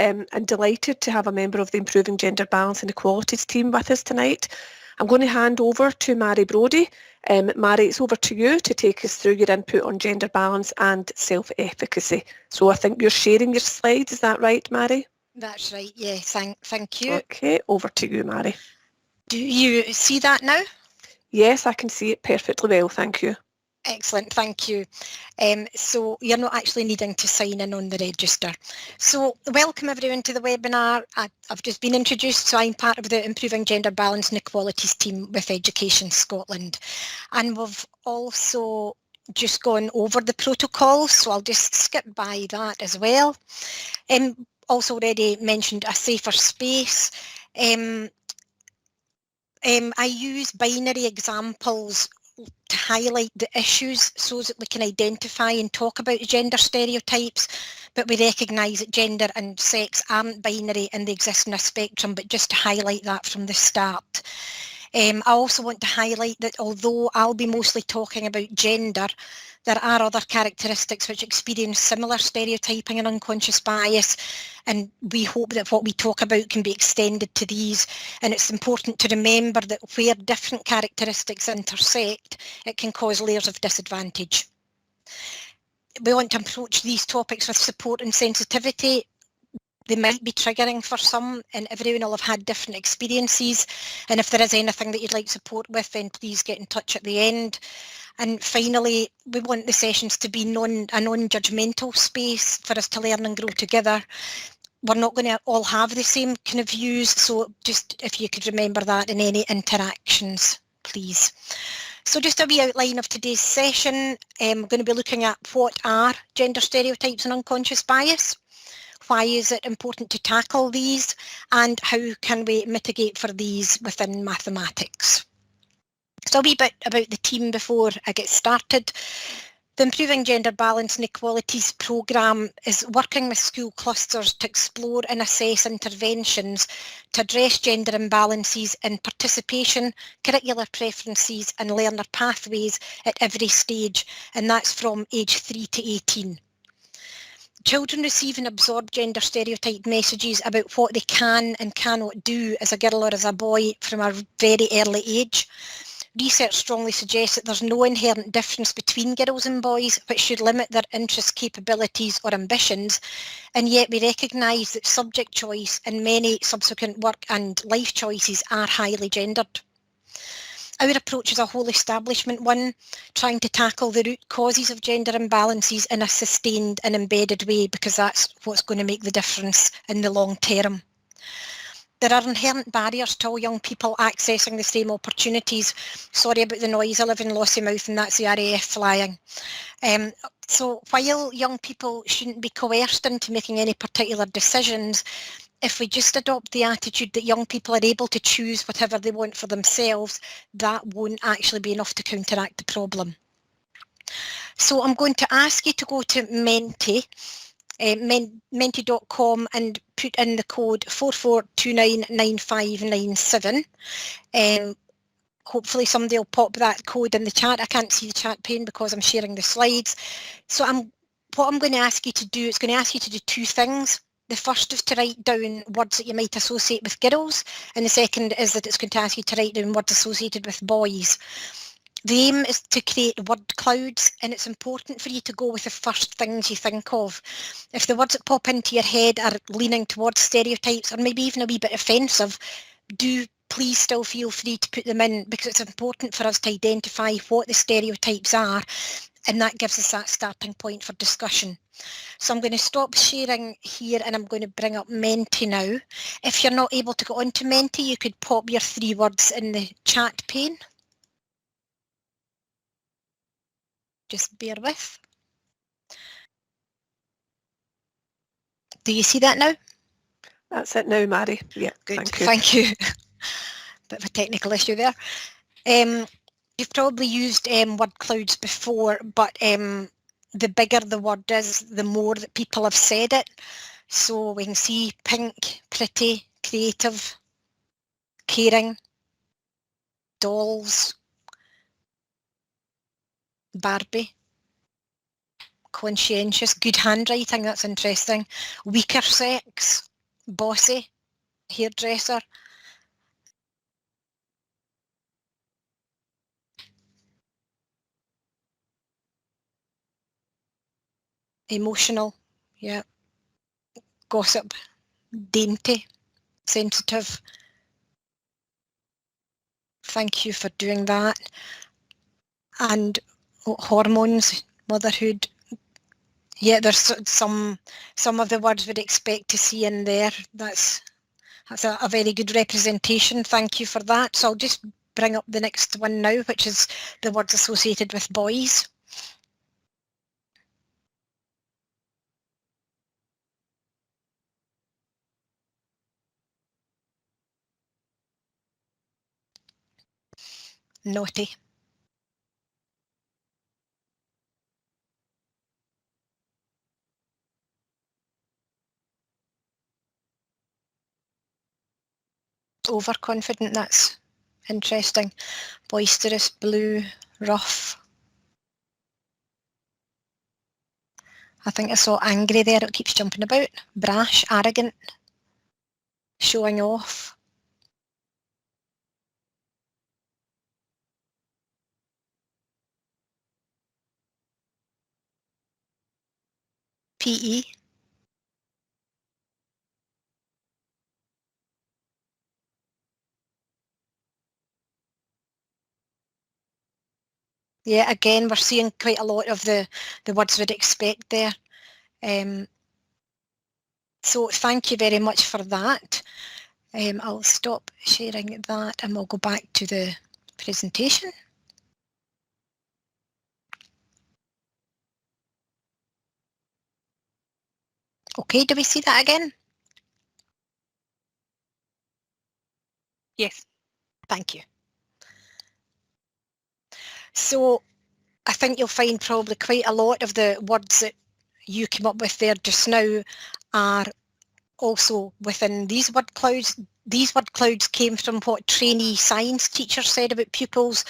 and delighted to have a member of the Improving Gender Balance and Equalities team with us tonight. I'm going to hand over to Mary Brodie. Mary, it's over to you to take us through your input on gender balance and self-efficacy. So I think you're sharing your slides, is that right, Mary? That's right, yeah, thank you. Okay, over to you, Mary. Do you see that now? Yes, I can see it perfectly well, thank you. Excellent, thank you. So you're not actually needing to sign in on the register. So welcome everyone to the webinar. I've just been introduced, so I'm part of the Improving Gender Balance and Equalities team with Education Scotland. And we've also just gone over the protocol, so I'll just skip by that as well. Also already mentioned a safer space. I use binary examples to highlight the issues so that we can identify and talk about gender stereotypes, but we recognise that gender and sex aren't binary and they exist in a spectrum, but just to highlight that from the start. I also want to highlight that although I'll be mostly talking about gender, there are other characteristics which experience similar stereotyping and unconscious bias, and we hope that what we talk about can be extended to these. And it's important to remember that where different characteristics intersect, it can cause layers of disadvantage. We want to approach these topics with support and sensitivity. They might be triggering for some, and everyone will have had different experiences, and if there is anything that you'd like support with, then please get in touch at the end. And finally, we want the sessions to be a non-judgmental space for us to learn and grow together. We're not going to all have the same kind of views, so just if you could remember that in any interactions, please. So just a wee outline of today's session. We're going to be looking at what are gender stereotypes and unconscious bias, why is it important to tackle these, and how can we mitigate for these within mathematics. So a wee bit about the team before I get started. The Improving Gender Balance and Equalities programme is working with school clusters to explore and assess interventions to address gender imbalances in participation, curricular preferences and learner pathways at every stage, and that's from age 3 to 18. Children receive and absorb gender stereotype messages about what they can and cannot do as a girl or as a boy from a very early age. Research strongly suggests that there's no inherent difference between girls and boys which should limit their interests, capabilities or ambitions, and yet we recognise that subject choice and many subsequent work and life choices are highly gendered. Our approach is a whole establishment one, trying to tackle the root causes of gender imbalances in a sustained and embedded way, because that's what's going to make the difference in the long term. There are inherent barriers to all young people accessing the same opportunities. Sorry about the noise, I live in Lossiemouth and that's the RAF flying. So while young people shouldn't be coerced into making any particular decisions, if we just adopt the attitude that young people are able to choose whatever they want for themselves, that won't actually be enough to counteract the problem. So I'm going to ask you to go to Menti, menti.com and put in the code 44299597. Hopefully somebody will pop that code in the chat. I can't see the chat pane because I'm sharing the slides. So what I'm going to ask you to do, it's going to ask you to do two things. The first is to write down words that you might associate with girls, and the second is that it's going to ask you to write down words associated with boys. The aim is to create word clouds, and it's important for you to go with the first things you think of. If the words that pop into your head are leaning towards stereotypes or maybe even a wee bit offensive, do please still feel free to put them in, because it's important for us to identify what the stereotypes are, and that gives us that starting point for discussion. So I'm going to stop sharing here and I'm going to bring up Menti now. If you're not able to go onto Menti, you could pop your 3 words in the chat pane. Just bear with. Do you see that now? That's it now, Mary. Yeah, good. Thank you. Bit of a technical issue there. You've probably used word clouds before, but the bigger the word is, the more that people have said it. So we can see pink, pretty, creative, caring, dolls, Barbie, conscientious, good handwriting, that's interesting, weaker sex, bossy, hairdresser. Emotional, yeah. Gossip, dainty, sensitive. Thank you for doing that. And hormones, motherhood. Yeah, there's some of the words we'd expect to see in there. That's a very good representation. Thank you for that. So I'll just bring up the next one now, which is the words associated with boys. Naughty. Overconfident, that's interesting. Boisterous, blue, rough. I think I saw angry there, it keeps jumping about. Brash, arrogant, showing off. PE. Yeah, again, we're seeing quite a lot of the words we'd expect there. So thank you very much for that. I'll stop sharing that and we'll go back to the presentation. Okay, do we see that again? Yes. Thank you. So I think you'll find probably quite a lot of the words that you came up with there just now are also within these word clouds. These word clouds came from what trainee science teachers said about pupils,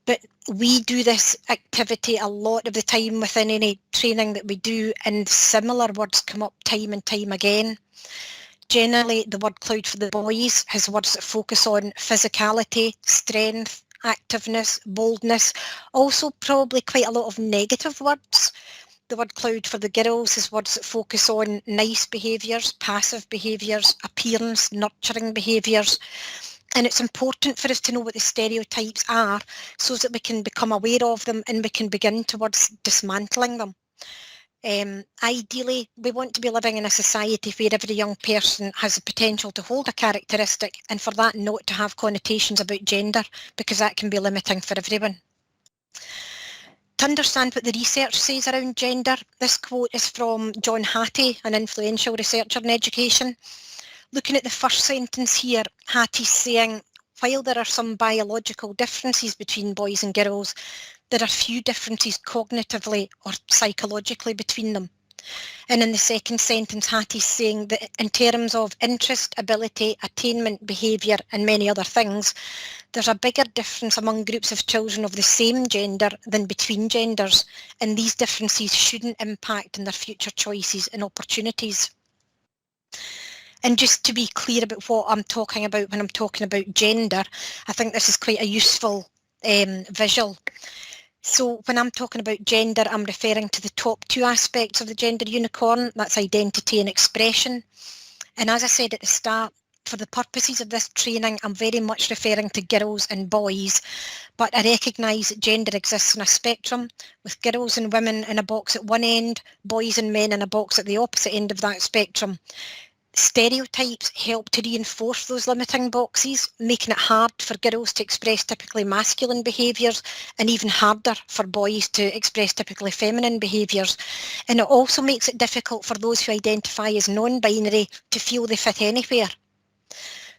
but we do this activity a lot of the time within any training that we do, and similar words come up time and time again. Generally, the word cloud for the boys has words that focus on physicality, strength, activeness, boldness, also probably quite a lot of negative words. The word cloud for the girls is words that focus on nice behaviours, passive behaviours, appearance, nurturing behaviours. And it's important for us to know what the stereotypes are so that we can become aware of them and we can begin towards dismantling them. Ideally, we want to be living in a society where every young person has the potential to hold a characteristic, and for that not to have connotations about gender, because that can be limiting for everyone. To understand what the research says around gender, this quote is from John Hattie, an influential researcher in education. Looking at the first sentence here, Hattie's saying, while there are some biological differences between boys and girls, there are few differences cognitively or psychologically between them. And in the second sentence, Hattie's saying that in terms of interest, ability, attainment, behaviour and many other things, there's a bigger difference among groups of children of the same gender than between genders, and these differences shouldn't impact on their future choices and opportunities. And just to be clear about what I'm talking about when I'm talking about gender, I think this is quite a useful visual. So when I'm talking about gender, I'm referring to the top two aspects of the gender unicorn, that's identity and expression. And as I said at the start, for the purposes of this training, I'm very much referring to girls and boys, but I recognise that gender exists on a spectrum, with girls and women in a box at one end, boys and men in a box at the opposite end of that spectrum. Stereotypes help to reinforce those limiting boxes, making it hard for girls to express typically masculine behaviours and even harder for boys to express typically feminine behaviours. And it also makes it difficult for those who identify as non-binary to feel they fit anywhere.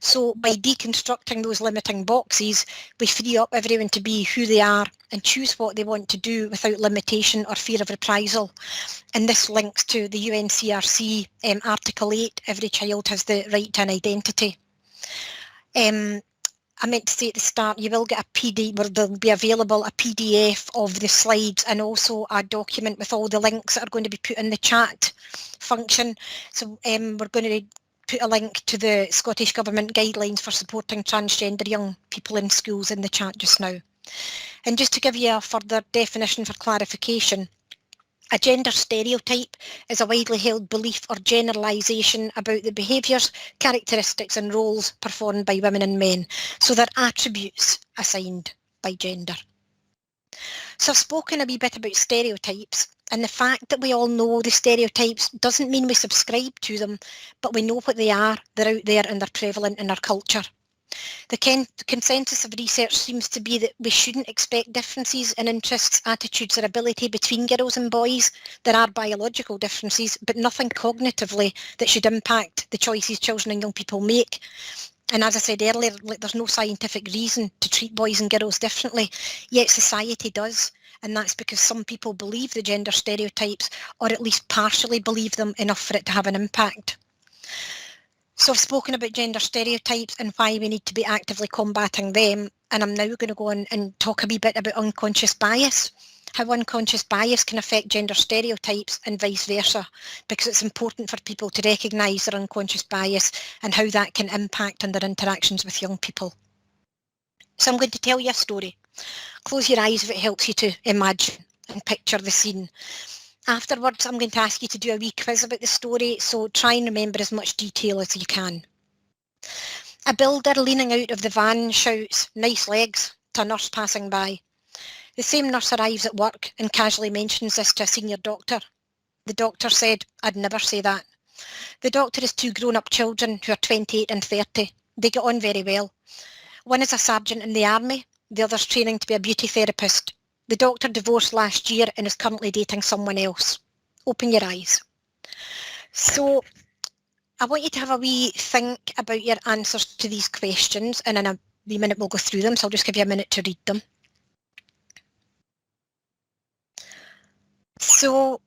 So by deconstructing those limiting boxes, we free up everyone to be who they are and choose what they want to do without limitation or fear of reprisal. And this links to the UNCRC Article 8, every child has the right to an identity. I meant to say at the start, you will get a PDF, where there'll be available a PDF of the slides and also a document with all the links that are going to be put in the chat function. So we're going to put a link to the Scottish Government guidelines for supporting transgender young people in schools in the chat just now. And just to give you a further definition for clarification, a gender stereotype is a widely held belief or generalisation about the behaviours, characteristics and roles performed by women and men. So they're attributes assigned by gender. So I've spoken a wee bit about stereotypes, and the fact that we all know the stereotypes doesn't mean we subscribe to them, but we know what they are, they're out there and they're prevalent in our culture. The consensus of research seems to be that we shouldn't expect differences in interests, attitudes or ability between girls and boys. There are biological differences, but nothing cognitively that should impact the choices children and young people make. And as I said earlier, there's no scientific reason to treat boys and girls differently, yet society does. And that's because some people believe the gender stereotypes, or at least partially believe them enough for it to have an impact. So I've spoken about gender stereotypes and why we need to be actively combating them. And I'm now going to go on and talk a wee bit about unconscious bias, how unconscious bias can affect gender stereotypes and vice versa, because it's important for people to recognise their unconscious bias and how that can impact on their interactions with young people. So I'm going to tell you a story. Close your eyes if it helps you to imagine and picture the scene. Afterwards, I'm going to ask you to do a wee quiz about the story, so try and remember as much detail as you can. A builder leaning out of the van shouts, "Nice legs," to a nurse passing by. The same nurse arrives at work and casually mentions this to a senior doctor. The doctor said, "I'd never say that." The doctor has two grown-up children who are 28 and 30. They get on very well. One is a sergeant in the army, the other's training to be a beauty therapist. The doctor divorced last year and is currently dating someone else. Open your eyes. So I want you to have a wee think about your answers to these questions, and in a wee minute we'll go through them, so I'll just give you a minute to read them. So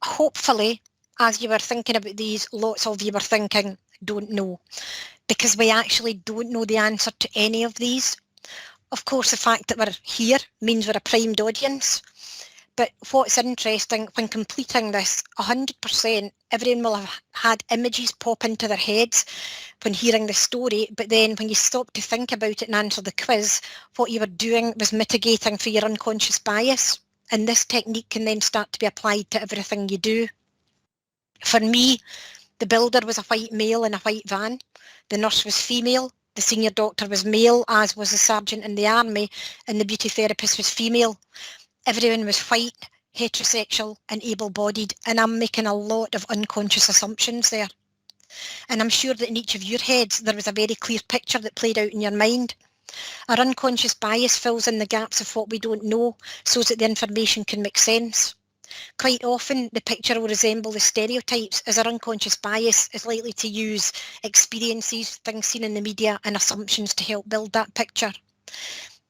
hopefully, as you were thinking about these, lots of you were thinking, "Don't know," because we actually don't know the answer to any of these. Of course, the fact that we're here means we're a primed audience, but what's interesting, when completing this, 100% everyone will have had images pop into their heads when hearing the story, but then when you stop to think about it and answer the quiz, what you were doing was mitigating for your unconscious bias, and this technique can then start to be applied to everything you do. For me, the builder was a white male in a white van, the nurse was female, the senior doctor was male, as was the sergeant in the army, and the beauty therapist was female. Everyone was white, heterosexual and able-bodied, and I'm making a lot of unconscious assumptions there. And I'm sure that in each of your heads there was a very clear picture that played out in your mind. Our unconscious bias fills in the gaps of what we don't know so that the information can make sense. Quite often the picture will resemble the stereotypes, as our unconscious bias is likely to use experiences, things seen in the media and assumptions to help build that picture.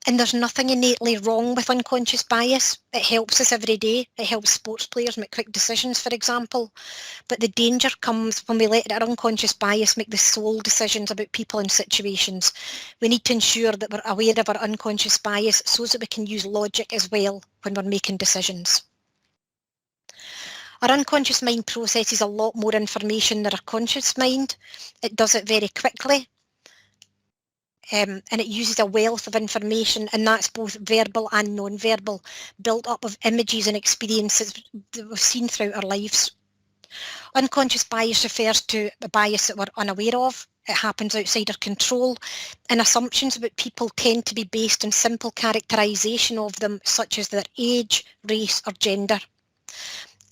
And there's nothing innately wrong with unconscious bias. It helps us every day. It helps sports players make quick decisions, for example. But the danger comes when we let our unconscious bias make the sole decisions about people and situations. We need to ensure that we're aware of our unconscious bias so that we can use logic as well when we're making decisions. Our unconscious mind processes a lot more information than our conscious mind. It does it very quickly. And it uses a wealth of information, and that's both verbal and non-verbal, built up of images and experiences that we've seen throughout our lives. Unconscious bias refers to a bias that we're unaware of. It happens outside our control, and assumptions about people tend to be based on simple characterisation of them, such as their age, race or gender.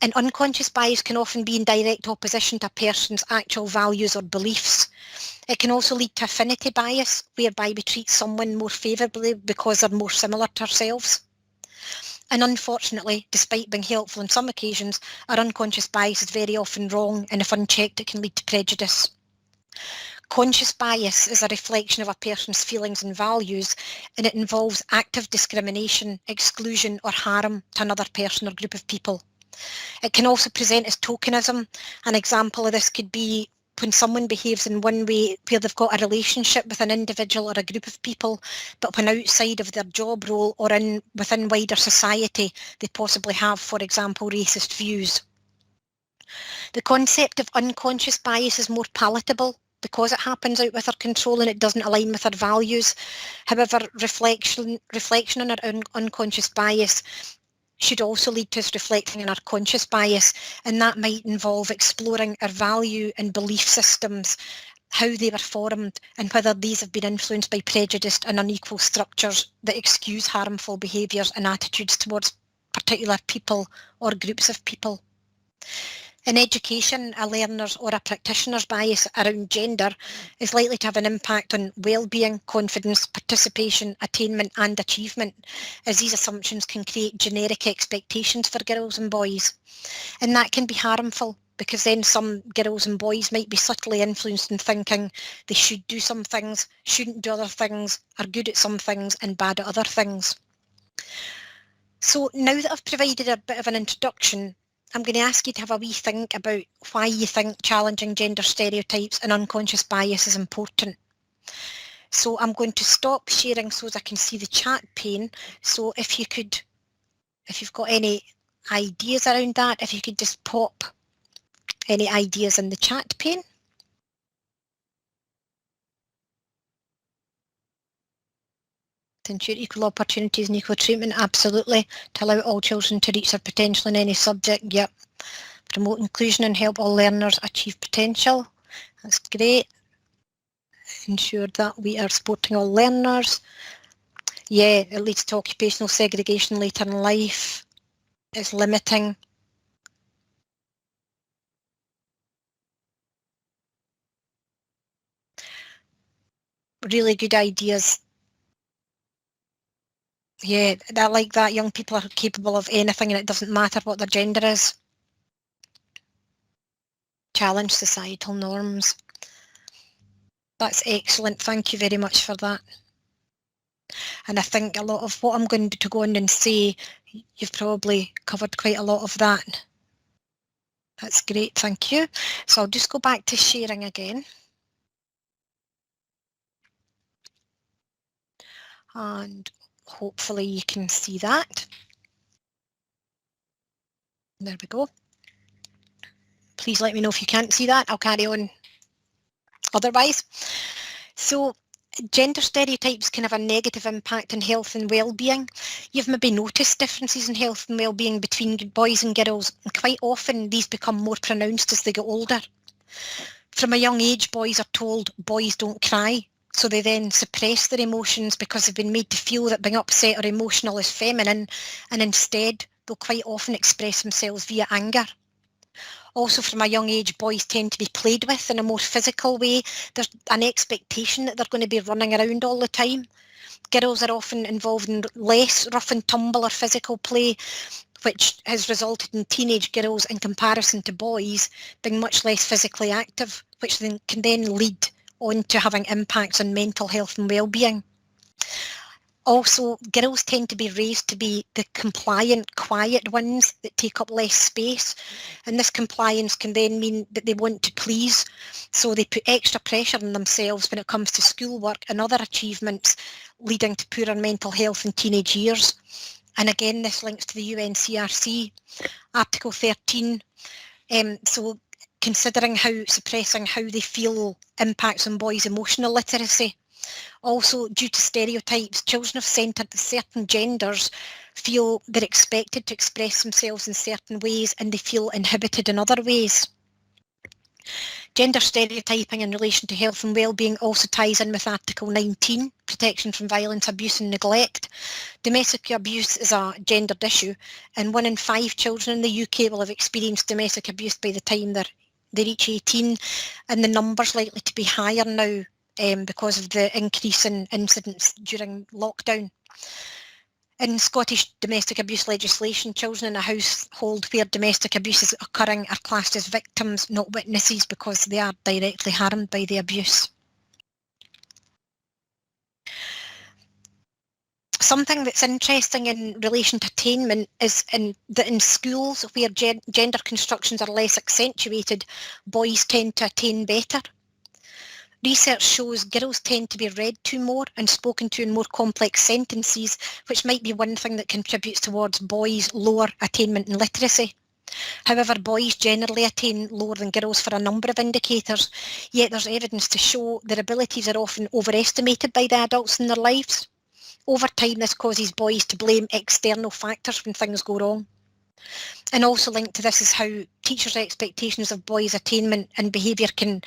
And unconscious bias can often be in direct opposition to a person's actual values or beliefs. It can also lead to affinity bias, whereby we treat someone more favourably because they're more similar to ourselves. And unfortunately, despite being helpful on some occasions, our unconscious bias is very often wrong, and if unchecked it can lead to prejudice. Conscious bias is a reflection of a person's feelings and values, and it involves active discrimination, exclusion or harm to another person or group of people. It can also present as tokenism. An example of this could be when someone behaves in one way where they've got a relationship with an individual or a group of people, but when outside of their job role or within wider society, they possibly have, for example, racist views. The concept of unconscious bias is more palatable because it happens out with our control and it doesn't align with our values. However, reflection on our unconscious bias should also lead to us reflecting on our conscious bias, and that might involve exploring our value and belief systems, how they were formed, and whether these have been influenced by prejudiced and unequal structures that excuse harmful behaviours and attitudes towards particular people or groups of people. In education, a learner's or a practitioner's bias around gender is likely to have an impact on well-being, confidence, participation, attainment and achievement, as these assumptions can create generic expectations for girls and boys. And that can be harmful, because then some girls and boys might be subtly influenced in thinking they should do some things, shouldn't do other things, are good at some things and bad at other things. So now that I've provided a bit of an introduction, I'm going to ask you to have a wee think about why you think challenging gender stereotypes and unconscious bias is important. So I'm going to stop sharing so as I can see the chat pane. So if you've got any ideas around that, if you could just pop any ideas in the chat pane. To ensure equal opportunities and equal treatment, absolutely. To allow all children to reach their potential in any subject, yep. Promote inclusion and help all learners achieve potential, that's great. Ensure that we are supporting all learners. Yeah, it leads to occupational segregation later in life. It's limiting. Really good ideas. Yeah, I like that. Young people are capable of anything and it doesn't matter what their gender is. Challenge societal norms. That's excellent. Thank you very much for that. And I think a lot of what I'm going to go on and say, you've probably covered quite a lot of that. That's great, thank you. So I'll just go back to sharing again. And hopefully you can see that. There we go. Please let me know if you can't see that. I'll carry on otherwise. So gender stereotypes can have a negative impact on health and well-being. You've maybe noticed differences in health and well-being between boys and girls, and quite often these become more pronounced as they get older. From a young age, boys are told boys don't cry, so they then suppress their emotions because they've been made to feel that being upset or emotional is feminine, and instead they'll quite often express themselves via anger. Also, from a young age, boys tend to be played with in a more physical way. There's an expectation that they're going to be running around all the time. Girls are often involved in less rough and tumble or physical play, which has resulted in teenage girls, in comparison to boys, being much less physically active, which then can lead on to having impacts on mental health and well-being. Also, girls tend to be raised to be the compliant, quiet ones that take up less space, and this compliance can then mean that they want to please, so they put extra pressure on themselves when it comes to schoolwork and other achievements, leading to poorer mental health in teenage years. And again, this links to the UNCRC, Article 13. So considering how suppressing how they feel impacts on boys' emotional literacy. Also, due to stereotypes, children of certain genders feel they're expected to express themselves in certain ways and they feel inhibited in other ways. Gender stereotyping in relation to health and well-being also ties in with Article 19, protection from violence, abuse and neglect. Domestic abuse is a gendered issue, and 1 in 5 children in the UK will have experienced domestic abuse by the time they reach 18, and the number's likely to be higher now because of the increase in incidents during lockdown. In Scottish domestic abuse legislation, children in a household where domestic abuse is occurring are classed as victims, not witnesses, because they are directly harmed by the abuse. Something that's interesting in relation to attainment is that in schools where gender constructions are less accentuated, boys tend to attain better. Research shows girls tend to be read to more and spoken to in more complex sentences, which might be one thing that contributes towards boys' lower attainment and literacy. However, boys generally attain lower than girls for a number of indicators, yet there's evidence to show their abilities are often overestimated by the adults in their lives. Over time, this causes boys to blame external factors when things go wrong. And also linked to this is how teachers' expectations of boys' attainment and behaviour can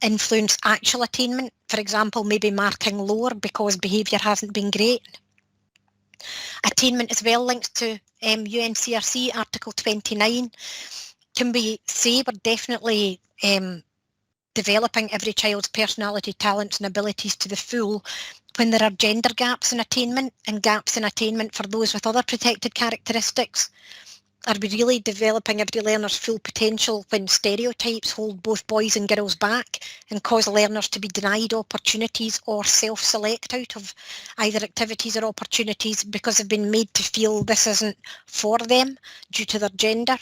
influence actual attainment. For example, maybe marking lower because behaviour hasn't been great. Attainment is well linked to UNCRC Article 29. Can we say we're definitely developing every child's personality, talents and abilities to the full when there are gender gaps in attainment and gaps in attainment for those with other protected characteristics? Are we really developing every learner's full potential when stereotypes hold both boys and girls back and cause learners to be denied opportunities or self-select out of either activities or opportunities because they've been made to feel this isn't for them due to their gender?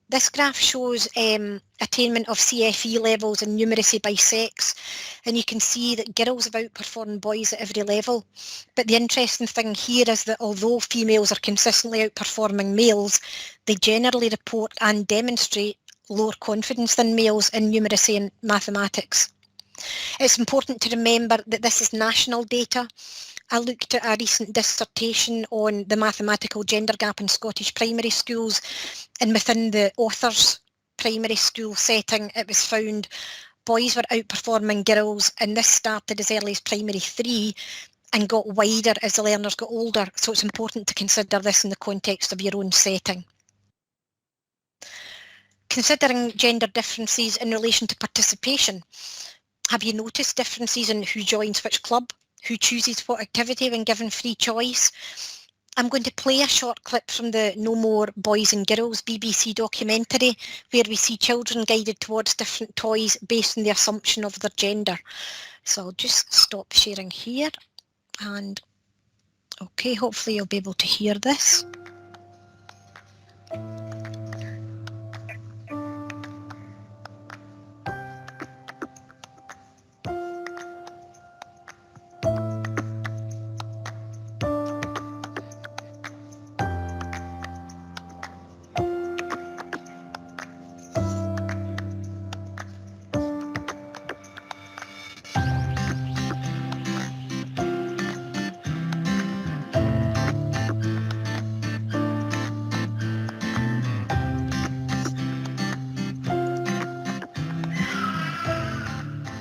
This graph shows attainment of CFE levels and numeracy by sex, and you can see that girls have outperformed boys at every level. But the interesting thing here is that although females are consistently outperforming males, they generally report and demonstrate lower confidence than males in numeracy and mathematics. It's important to remember that this is national data. I looked at a recent dissertation on the mathematical gender gap in Scottish primary schools, and within the author's primary school setting it was found boys were outperforming girls, and this started as early as primary 3 and got wider as the learners got older, so it's important to consider this in the context of your own setting. Considering gender differences in relation to participation, have you noticed differences in who joins which club? Who chooses what activity when given free choice? I'm going to play a short clip from the No More Boys and Girls BBC documentary where we see children guided towards different toys based on the assumption of their gender. So I'll just stop sharing here and okay, hopefully you'll be able to hear this.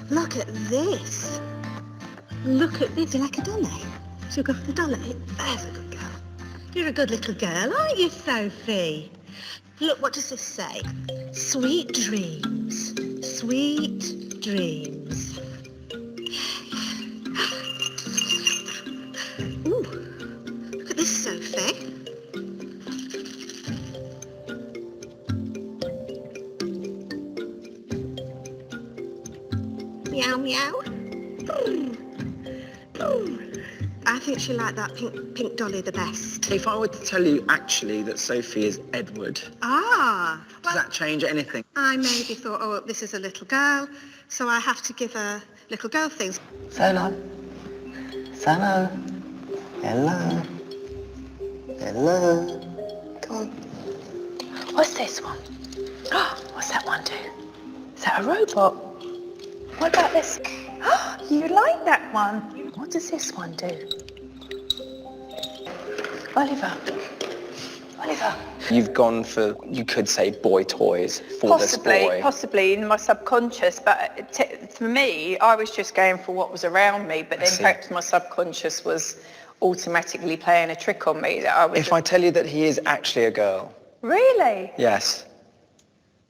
Look at this. Look at this. You like a dolly? Should we go for the dolly? There's a good girl. You're a good little girl, aren't you, Sophie? Look, what does this say? Sweet dreams. Sweet dreams. Ooh, look at this, Sophie. Meow, meow. Ooh. Ooh. I think she liked that pink dolly the best. If I were to tell you actually that Sophie is Edward, Does that change anything? I maybe thought, oh, this is a little girl, so I have to give her little girl things. Hello. Hello. Hello. Hello. Come on. What's this one? Oh, what's that one do? Is that a robot? What about this? Oh, you like that one? What does this one do? Oliver. Oliver. You've gone for, you could say, boy toys for this boy. Possibly in my subconscious, but for me, I was just going for what was around me, but then perhaps my subconscious was automatically playing a trick on me that I was... If I tell you that he is actually a girl. Really? Yes.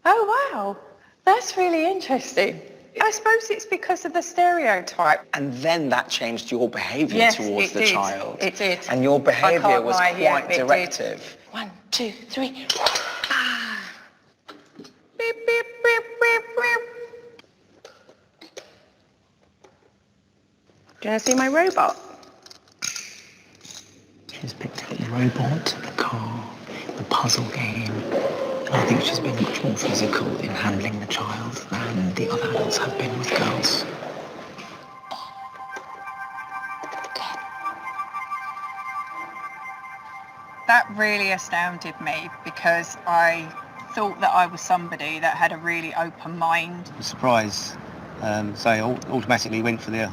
Oh, wow. That's really interesting. I suppose it's because of the stereotype. And then that changed your behaviour towards the child. It did. And your behaviour was quite it directive. Did. 1, 2, 3. Beep, Beep, beep, beep, beep, beep. Do you want to see my robot? She's picked up the robot, the car, the puzzle game. I think she's been much more physical in handling the child than the other adults have been with girls. That really astounded me because I thought that I was somebody that had a really open mind. Surprise. So I automatically went for the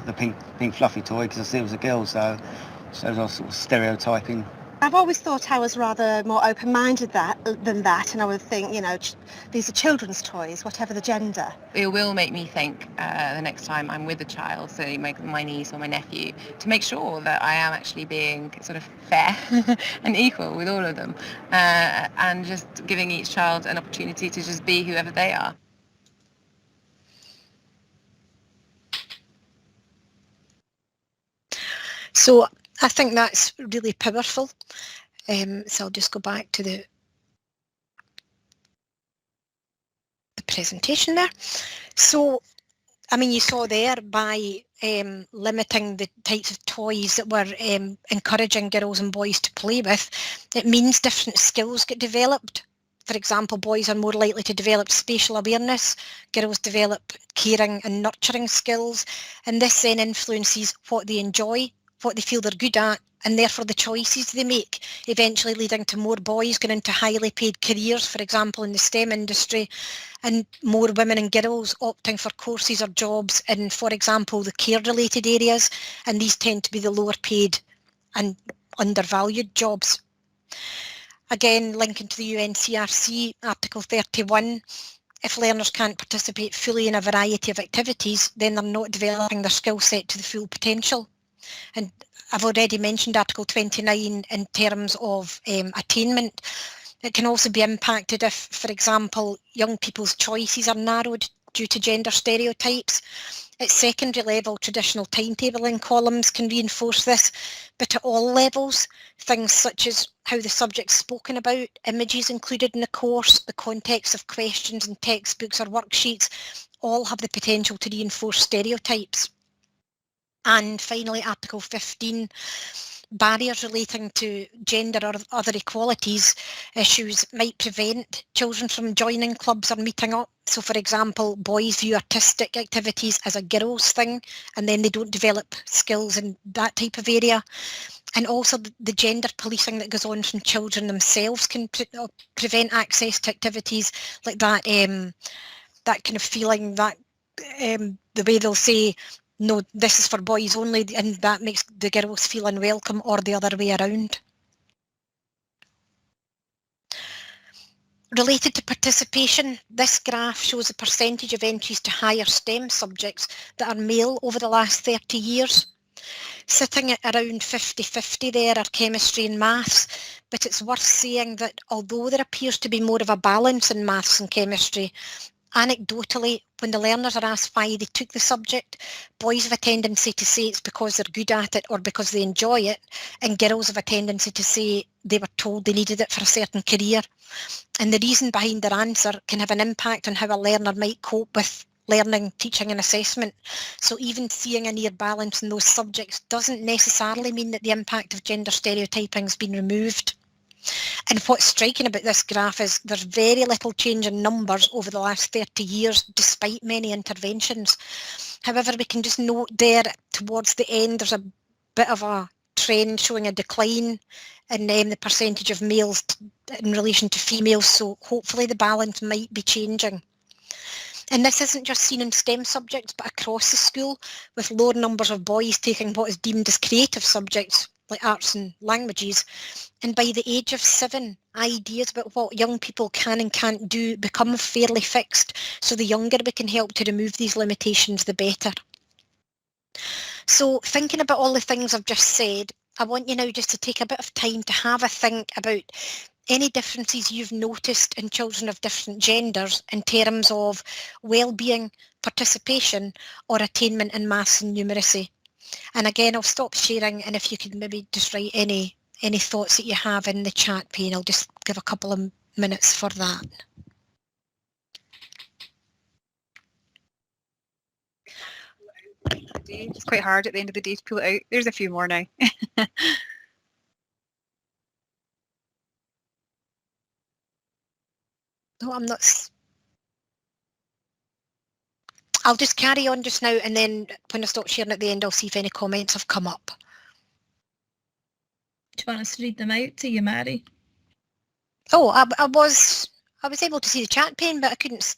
pink fluffy toy because I said it was a girl, so I was sort of stereotyping. I've always thought I was rather more open-minded than that, and I would think, you know, these are children's toys, whatever the gender. It will make me think the next time I'm with a child, so my niece or my nephew, to make sure that I am actually being sort of fair and equal with all of them, and just giving each child an opportunity to just be whoever they are. So I think that's really powerful. So I'll just go back to the presentation there. So, I mean, you saw there by limiting the types of toys that we're encouraging girls and boys to play with, it means different skills get developed. For example, boys are more likely to develop spatial awareness, girls develop caring and nurturing skills, and this then influences what they enjoy, what they feel they're good at, and therefore the choices they make, eventually leading to more boys going into highly paid careers, for example, in the STEM industry, and more women and girls opting for courses or jobs in, for example, the care-related areas, and these tend to be the lower paid and undervalued jobs. Again, linking to the UNCRC, Article 31, if learners can't participate fully in a variety of activities, then they're not developing their skill set to the full potential. And I've already mentioned Article 29 in terms of attainment. It can also be impacted if, for example, young people's choices are narrowed due to gender stereotypes. At secondary level, traditional timetabling columns can reinforce this, but at all levels, things such as how the subject's spoken about, images included in the course, the context of questions in textbooks or worksheets, all have the potential to reinforce stereotypes. And finally, Article 15, barriers relating to gender or other equalities issues might prevent children from joining clubs or meeting up. So, for example, boys view artistic activities as a girls' thing, and then they don't develop skills in that type of area. And also the gender policing that goes on from children themselves can prevent access to activities like that, that kind of feeling that the way they'll say, no, this is for boys only, and that makes the girls feel unwelcome, or the other way around. Related to participation, this graph shows the percentage of entries to higher STEM subjects that are male over the last 30 years. Sitting at around 50-50 there are chemistry and maths, but it's worth saying that although there appears to be more of a balance in maths and chemistry, anecdotally, when the learners are asked why they took the subject, boys have a tendency to say it's because they're good at it or because they enjoy it, and girls have a tendency to say they were told they needed it for a certain career. And the reason behind their answer can have an impact on how a learner might cope with learning, teaching and assessment. So even seeing a near balance in those subjects doesn't necessarily mean that the impact of gender stereotyping has been removed. And what's striking about this graph is there's very little change in numbers over the last 30 years, despite many interventions. However, we can just note there towards the end, there's a bit of a trend showing a decline in the percentage of males in relation to females. So hopefully the balance might be changing. And this isn't just seen in STEM subjects, but across the school, with lower numbers of boys taking what is deemed as creative subjects, like arts and languages. And by the age of 7, ideas about what young people can and can't do become fairly fixed. So the younger we can help to remove these limitations, the better. So thinking about all the things I've just said, I want you now just to take a bit of time to have a think about any differences you've noticed in children of different genders in terms of well-being, participation or attainment in maths and numeracy. And again, I'll stop sharing, and if you could maybe just write any thoughts that you have in the chat pane, I'll just give a couple of minutes for that. It's quite hard at the end of the day to pull it out. There's a few more now. No, I'm not. I'll just carry on just now, and then when I stop sharing at the end, I'll see if any comments have come up. Do you want us to read them out to you, Mary? Oh, I was able to see the chat pane, but I couldn't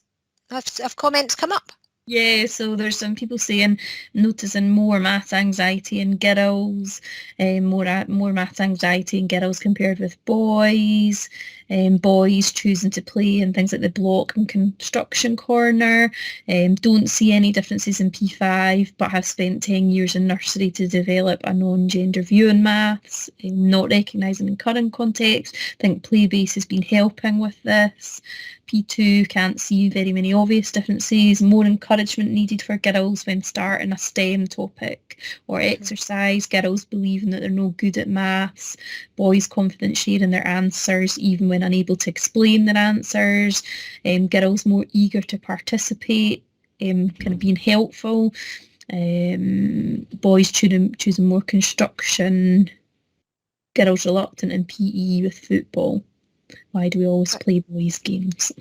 have comments come up. Yeah, so there's some people saying noticing more maths anxiety in girls, more maths anxiety in girls compared with boys, boys choosing to play in things like the block and construction corner, don't see any differences in P5 but have spent 10 years in nursery to develop a non-gender view in maths, not recognising in current context, think Playbase has been helping with this. P2 can't see very many obvious differences, more encouragement needed for girls when starting a STEM topic or exercise, girls believing that they're no good at maths, boys confident sharing their answers even when unable to explain their answers, girls more eager to participate, kind of being helpful, boys choosing more construction, girls reluctant in PE with football. Why do we always play boys' games?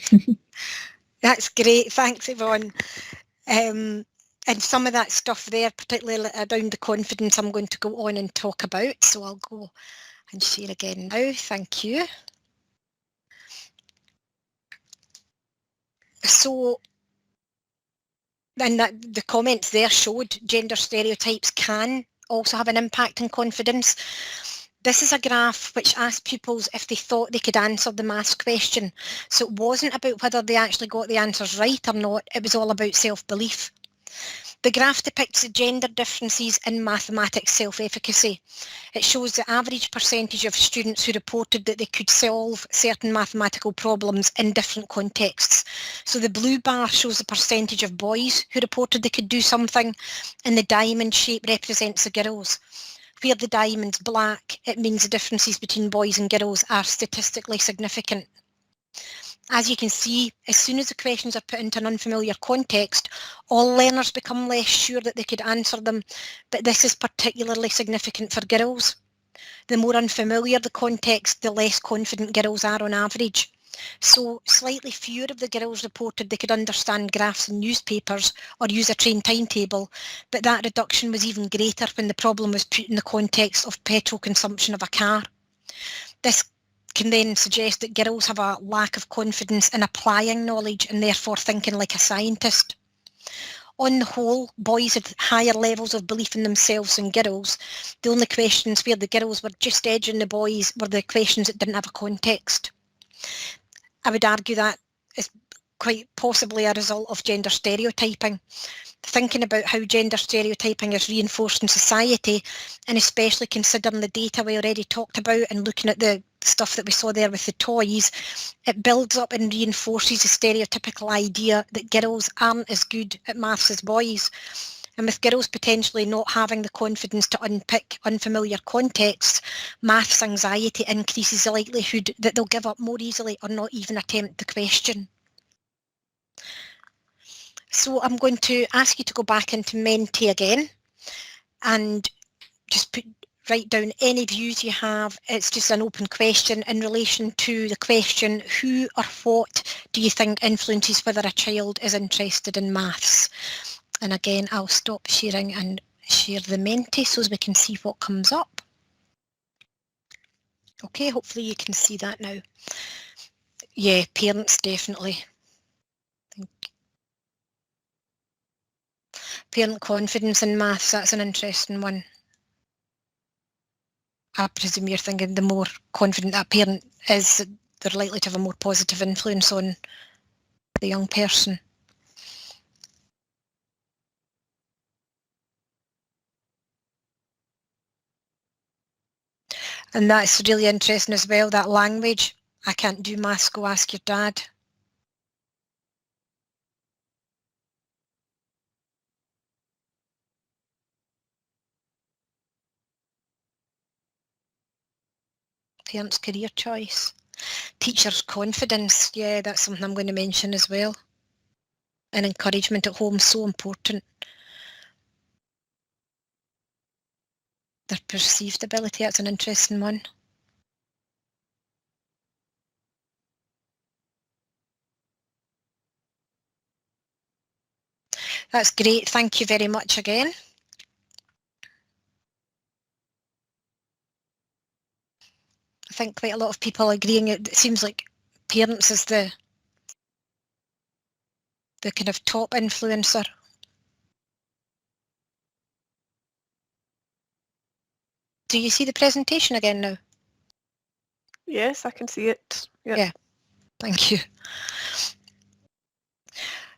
That's great, thanks Yvonne. And some of that stuff there, particularly around the confidence, I'm going to go on and talk about, so I'll go and share again now, thank you. So, and the comments there showed gender stereotypes can also have an impact on confidence. This is a graph which asked pupils if they thought they could answer the maths question. So it wasn't about whether they actually got the answers right or not, it was all about self-belief. The graph depicts the gender differences in mathematics self-efficacy. It shows the average percentage of students who reported that they could solve certain mathematical problems in different contexts. So the blue bar shows the percentage of boys who reported they could do something, and the diamond shape represents the girls. Where the diamond's black, it means the differences between boys and girls are statistically significant. As you can see, as soon as the questions are put into an unfamiliar context, all learners become less sure that they could answer them, but this is particularly significant for girls. The more unfamiliar the context, the less confident girls are on average. So slightly fewer of the girls reported they could understand graphs in newspapers or use a train timetable, but that reduction was even greater when the problem was put in the context of petrol consumption of a car. This can then suggest that girls have a lack of confidence in applying knowledge and therefore thinking like a scientist. On the whole, boys had higher levels of belief in themselves than girls. The only questions where the girls were just edging the boys were the questions that didn't have a context. I would argue that is quite possibly a result of gender stereotyping. Thinking about how gender stereotyping is reinforced in society, and especially considering the data we already talked about and looking at the stuff that we saw there with the toys, it builds up and reinforces the stereotypical idea that girls aren't as good at maths as boys. And with girls potentially not having the confidence to unpick unfamiliar contexts, maths anxiety increases the likelihood that they'll give up more easily or not even attempt the question. So I'm going to ask you to go back into Menti again and just write down any views you have. It's just an open question in relation to the question, who or what do you think influences whether a child is interested in maths? And again, I'll stop sharing and share the Menti so as we can see what comes up. Okay, hopefully you can see that now. Yeah, parents definitely. Parent confidence in maths, that's an interesting one. I presume you're thinking the more confident that parent is, they're likely to have a more positive influence on the young person. And that's really interesting as well, that language. I can't do maths, go ask your dad. Parents' career choice. Teachers' confidence, yeah, that's something I'm going to mention as well. And encouragement at home, so important. Their perceived ability, that's an interesting one. That's great, thank you very much again. think quite a lot of people agreeing. It seems like parents is the kind of top influencer. Do you see the presentation again now? Yes, I can see it. Yep. Yeah, thank you.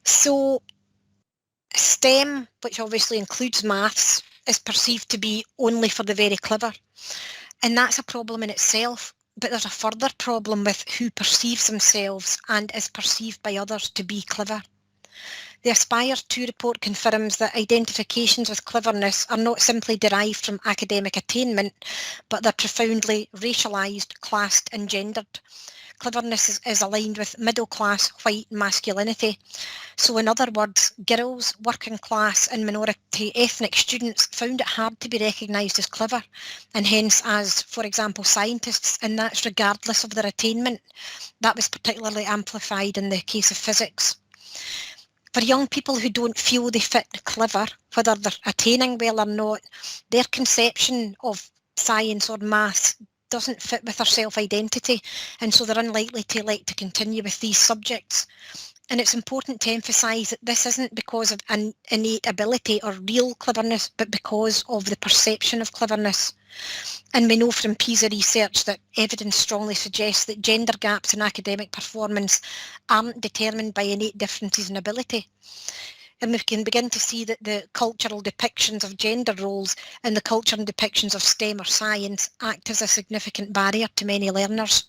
So STEM, which obviously includes maths, is perceived to be only for the very clever. And that's a problem in itself. But there's a further problem with who perceives themselves and is perceived by others to be clever. The Aspire 2 report confirms that identifications with cleverness are not simply derived from academic attainment, but they're profoundly racialised, classed and gendered. Cleverness is aligned with middle-class white masculinity. So in other words, girls, working class and minority ethnic students found it hard to be recognised as clever, and hence as, for example, scientists, and that's regardless of their attainment. That was particularly amplified in the case of physics. For young people who don't feel they fit clever, whether they're attaining well or not, their conception of science or maths doesn't fit with their self-identity, and so they're unlikely to elect to continue with these subjects. And it's important to emphasise that this isn't because of an innate ability or real cleverness, but because of the perception of cleverness. And we know from PISA research that evidence strongly suggests that gender gaps in academic performance aren't determined by innate differences in ability. And we can begin to see that the cultural depictions of gender roles and the cultural depictions of STEM or science act as a significant barrier to many learners.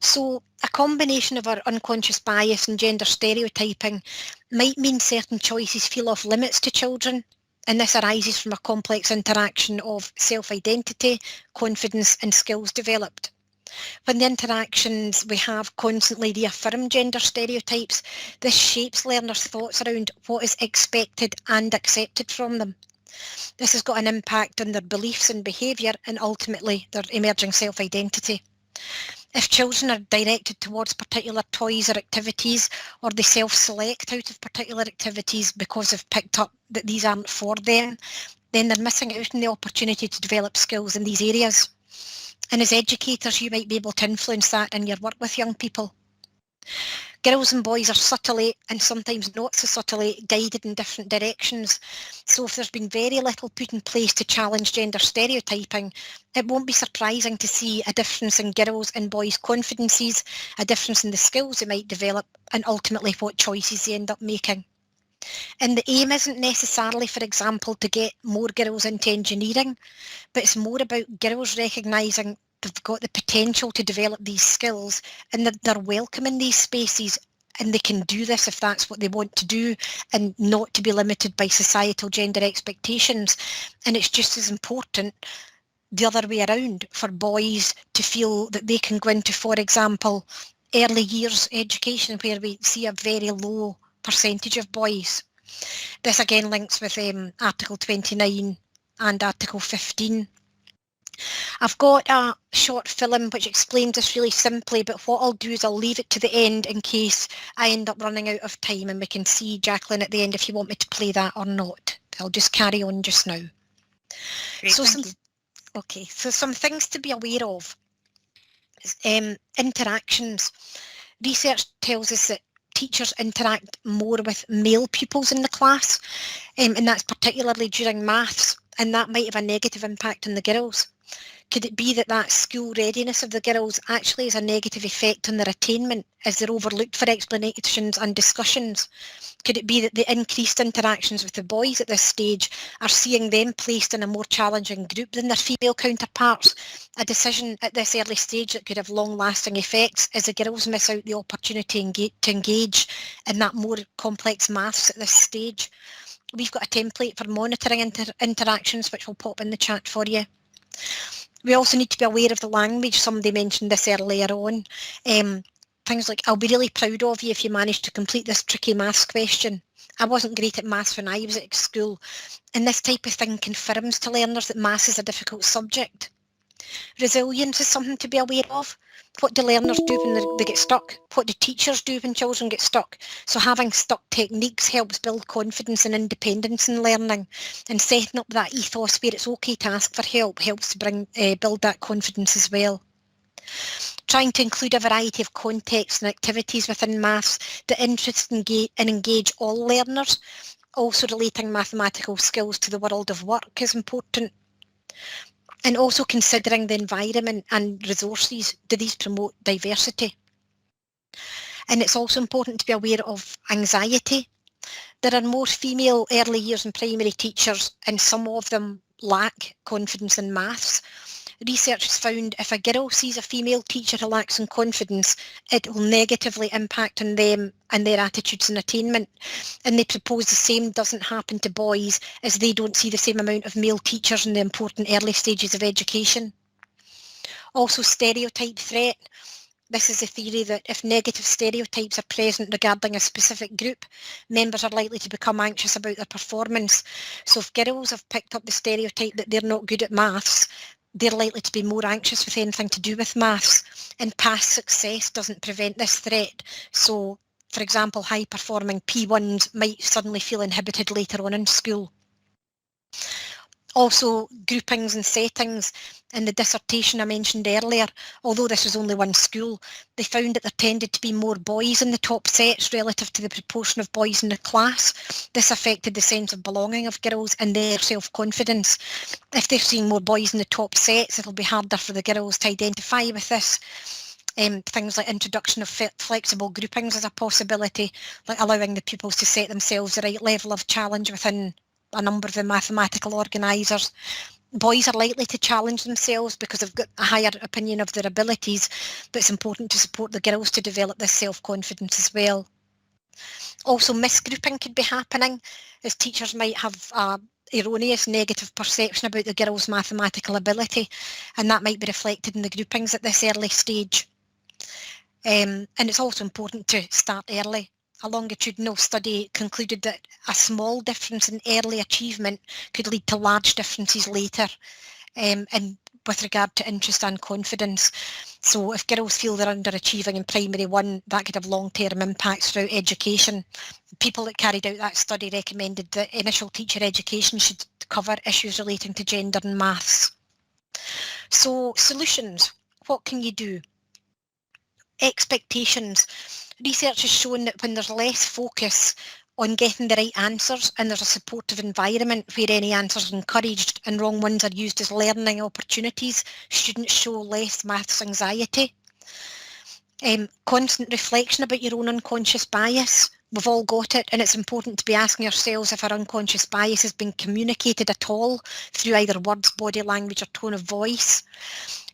So a combination of our unconscious bias and gender stereotyping might mean certain choices feel off limits to children, and this arises from a complex interaction of self-identity, confidence and skills developed. When the interactions we have constantly reaffirm gender stereotypes, this shapes learners' thoughts around what is expected and accepted from them. This has got an impact on their beliefs and behaviour and ultimately their emerging self-identity. If children are directed towards particular toys or activities, or they self-select out of particular activities because they've picked up that these aren't for them, then they're missing out on the opportunity to develop skills in these areas. And as educators, you might be able to influence that in your work with young people. Girls and boys are subtly, and sometimes not so subtly, guided in different directions. So if there's been very little put in place to challenge gender stereotyping, it won't be surprising to see a difference in girls' and boys' confidences, a difference in the skills they might develop, and ultimately what choices they end up making. And the aim isn't necessarily, for example, to get more girls into engineering, but it's more about girls recognising they've got the potential to develop these skills and that they're welcome in these spaces, and they can do this if that's what they want to do and not to be limited by societal gender expectations. And it's just as important the other way around for boys to feel that they can go into, for example, early years education where we see a very low percentage of boys. This again links with Article 29 and Article 15. I've got a short film which explains this really simply, but what I'll do is I'll leave it to the end in case I end up running out of time, and we can see Jacqueline at the end if you want me to play that or not. I'll just carry on just now. Great, so some things to be aware of. Interactions. Research tells us that teachers interact more with male pupils in the class, and that's particularly during maths, and that might have a negative impact on the girls. Could it be that school readiness of the girls actually has a negative effect on their attainment as they're overlooked for explanations and discussions? Could it be that the increased interactions with the boys at this stage are seeing them placed in a more challenging group than their female counterparts? A decision at this early stage that could have long-lasting effects as the girls miss out the opportunity to engage in that more complex maths at this stage. We've got a template for monitoring interactions which we'll pop in the chat for you. We also need to be aware of the language. Somebody mentioned this earlier on. Things like, I'll be really proud of you if you manage to complete this tricky maths question. I wasn't great at maths when I was at school. And this type of thing confirms to learners that maths is a difficult subject. Resilience is something to be aware of. What do learners do when they get stuck? What do teachers do when children get stuck? So having stuck techniques helps build confidence and independence in learning, and setting up that ethos where it's okay to ask for help helps to build that confidence as well. Trying to include a variety of contexts and activities within maths that interest and engage all learners. Also relating mathematical skills to the world of work is important. And also considering the environment and resources, do these promote diversity? And it's also important to be aware of anxiety. There are more female early years and primary teachers, and some of them lack confidence in maths. Research has found if a girl sees a female teacher who lacks in confidence, it will negatively impact on them and their attitudes and attainment. And they propose the same doesn't happen to boys, as they don't see the same amount of male teachers in the important early stages of education. Also, stereotype threat. This is a theory that if negative stereotypes are present regarding a specific group, members are likely to become anxious about their performance. So if girls have picked up the stereotype that they're not good at maths, they're likely to be more anxious with anything to do with maths, and past success doesn't prevent this threat. So, for example, high-performing P1s might suddenly feel inhibited later on in school. Also, groupings and settings. In the dissertation I mentioned earlier, although this was only one school, they found that there tended to be more boys in the top sets relative to the proportion of boys in the class. This affected the sense of belonging of girls and their self-confidence. If they're seeing more boys in the top sets, it'll be harder for the girls to identify with this. Things like introduction of flexible groupings is a possibility, like allowing the pupils to set themselves the right level of challenge within a number of the mathematical organisers. Boys are likely to challenge themselves because they've got a higher opinion of their abilities, but it's important to support the girls to develop this self-confidence as well. Also, misgrouping could be happening, as teachers might have erroneous negative perception about the girls' mathematical ability, and that might be reflected in the groupings at this early stage. And it's also important to start early. A longitudinal study concluded that a small difference in early achievement could lead to large differences later, and with regard to interest and confidence. So if girls feel they're underachieving in primary one, that could have long-term impacts throughout education. People that carried out that study recommended that initial teacher education should cover issues relating to gender and maths. So solutions, what can you do? Expectations. Research has shown that when there's less focus on getting the right answers and there's a supportive environment where any answers are encouraged and wrong ones are used as learning opportunities, students show less maths anxiety. Constant reflection about your own unconscious bias. We've all got it, and it's important to be asking ourselves if our unconscious bias has been communicated at all through either words, body language or tone of voice.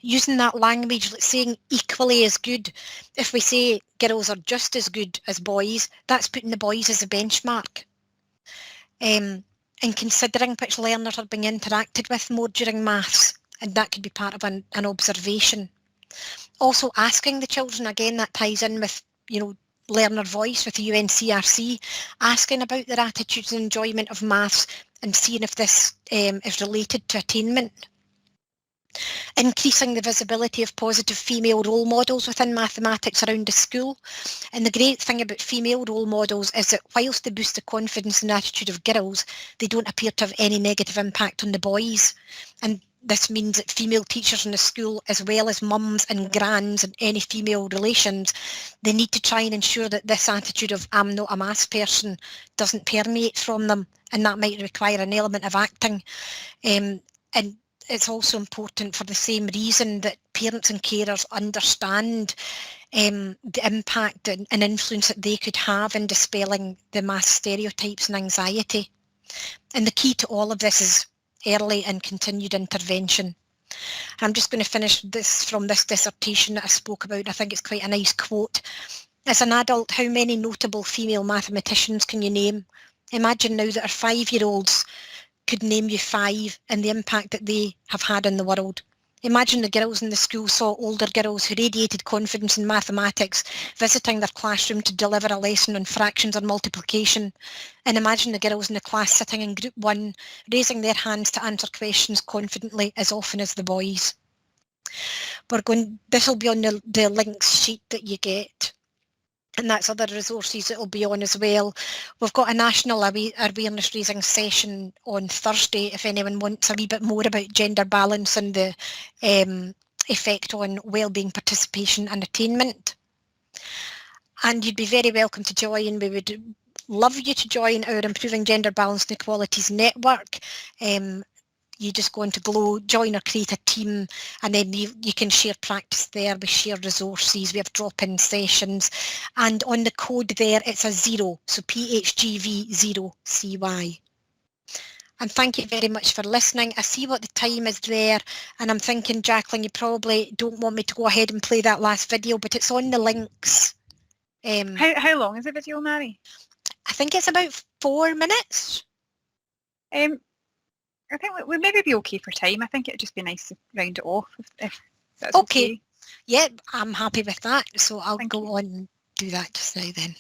Using that language, like saying equally as good. If we say girls are just as good as boys, that's putting the boys as a benchmark. And considering which learners are being interacted with more during maths, and that could be part of an observation. Also asking the children, again, that ties in with, learner voice with the UNCRC, asking about their attitudes and enjoyment of maths and seeing if this is related to attainment. Increasing the visibility of positive female role models within mathematics around the school. And the great thing about female role models is that whilst they boost the confidence and attitude of girls, they don't appear to have any negative impact on the boys. And this means that female teachers in the school, as well as mums and grands and any female relations, they need to try and ensure that this attitude of I'm not a maths person doesn't permeate from them, and that might require an element of acting. And it's also important for the same reason that parents and carers understand the impact and influence that they could have in dispelling the maths stereotypes and anxiety. And the key to all of this is early and continued intervention. I'm just going to finish this from this dissertation that I spoke about. I think it's quite a nice quote. As an adult, how many notable female mathematicians can you name? Imagine now that our 5-year-olds could name you 5 and the impact that they have had in the world. Imagine the girls in the school saw older girls who radiated confidence in mathematics visiting their classroom to deliver a lesson on fractions or multiplication. And imagine the girls in the class sitting in group 1, raising their hands to answer questions confidently as often as the boys. This will be on the links sheet that you get. And that's other resources that will be on as well. We've got a national awareness raising session on Thursday if anyone wants a wee bit more about gender balance and the effect on wellbeing, participation and attainment. And you'd be very welcome to join. We would love you to join our Improving Gender Balance and Equalities Network. You just go into Glow, join or create a team, and then you can share practice there. We share resources, we have drop-in sessions, and on the code there it's a 0, so PHGV0CY. And thank you very much for listening. I see what the time is there, and I'm thinking, Jacqueline, you probably don't want me to go ahead and play that last video, but it's on the links. How long is the video, Mary? I think it's about 4 minutes. I think we maybe be okay for time. I think it'd just be nice to round it off if that's okay. Yeah, I'm happy with that. So I'll go on and do that just now then.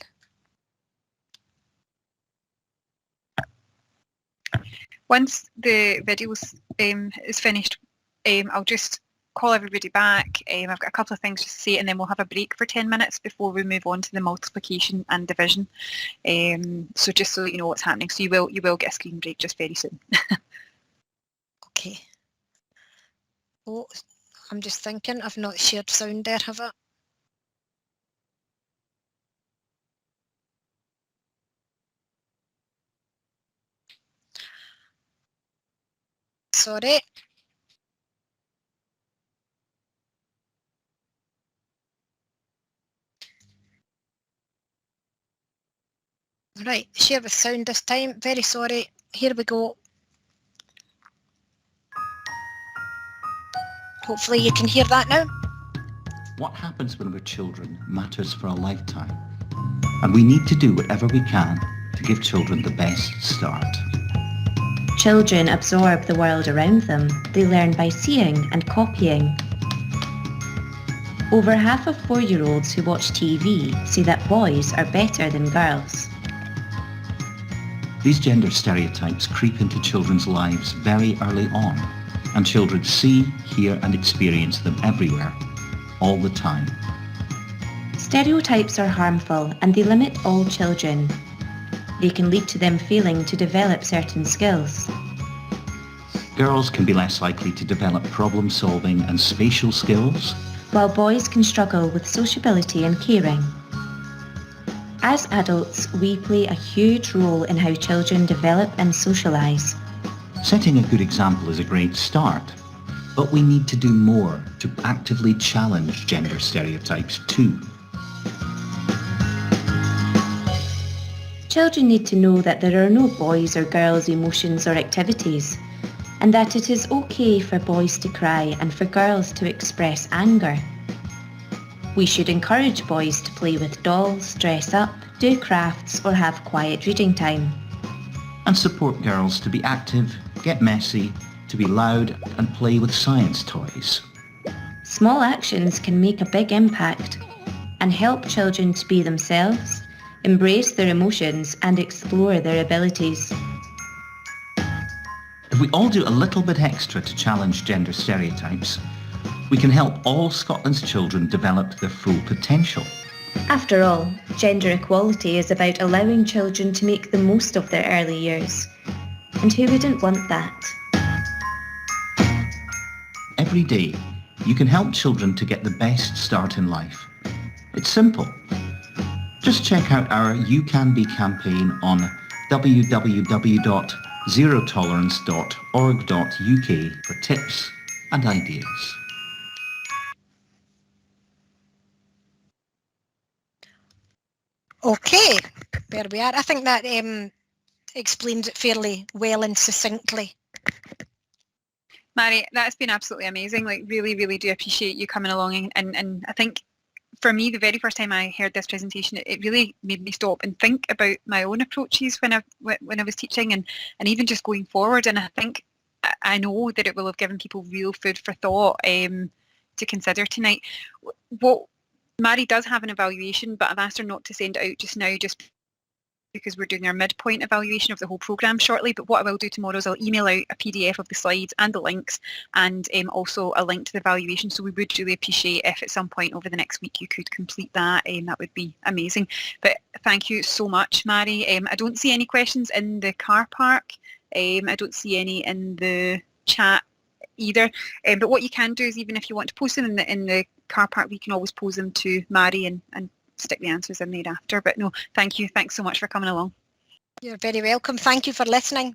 Once the video is finished, I'll just call everybody back. I've got a couple of things to say, and then we'll have a break for 10 minutes before we move on to the multiplication and division. So just so you know what's happening. So you will get a screen break just very soon. Okay. Oh, I'm just thinking, I've not shared sound there, have I? Sorry. Right, share with sound this time. Very sorry. Here we go. Hopefully you can hear that now. What happens when we're children matters for a lifetime, and we need to do whatever we can to give children the best start. Children absorb the world around them. They learn by seeing and copying. Over half of 4-year-olds who watch TV say that boys are better than girls. These gender stereotypes creep into children's lives very early on, and children see, hear and experience them everywhere, all the time. Stereotypes are harmful and they limit all children. They can lead to them failing to develop certain skills. Girls can be less likely to develop problem-solving and spatial skills, while boys can struggle with sociability and caring. As adults, we play a huge role in how children develop and socialise. Setting a good example is a great start, but we need to do more to actively challenge gender stereotypes too. Children need to know that there are no boys or girls' emotions or activities, and that it is okay for boys to cry and for girls to express anger. We should encourage boys to play with dolls, dress up, do crafts or have quiet reading time. And support girls to be active, get messy, to be loud and play with science toys. Small actions can make a big impact and help children to be themselves, embrace their emotions and explore their abilities. If we all do a little bit extra to challenge gender stereotypes, we can help all Scotland's children develop their full potential. After all, gender equality is about allowing children to make the most of their early years. And who wouldn't want that? Every day, you can help children to get the best start in life. It's simple. Just check out our You Can Be campaign on www.zerotolerance.org.uk for tips and ideas. Okay, there we are. I think that explains it fairly well and succinctly. Mary, that's been absolutely amazing. Like, really, really do appreciate you coming along. And I think for me, the very first time I heard this presentation, it really made me stop and think about my own approaches when I was teaching and even just going forward. And I think I know that it will have given people real food for thought to consider tonight. What, Mary does have an evaluation, but I've asked her not to send it out just now, just because we're doing our midpoint evaluation of the whole programme shortly. But what I will do tomorrow is I'll email out a PDF of the slides and the links, and also a link to the evaluation. So we would really appreciate if at some point over the next week you could complete that. That would be amazing. But thank you so much, Mari. I don't see any questions in the car park. I don't see any in the chat either. But what you can do is, even if you want to post them in the car park, we can always pose them to Mari and stick the answers in there after. But no, thank you. Thanks so much for coming along. You're very welcome. Thank you for listening.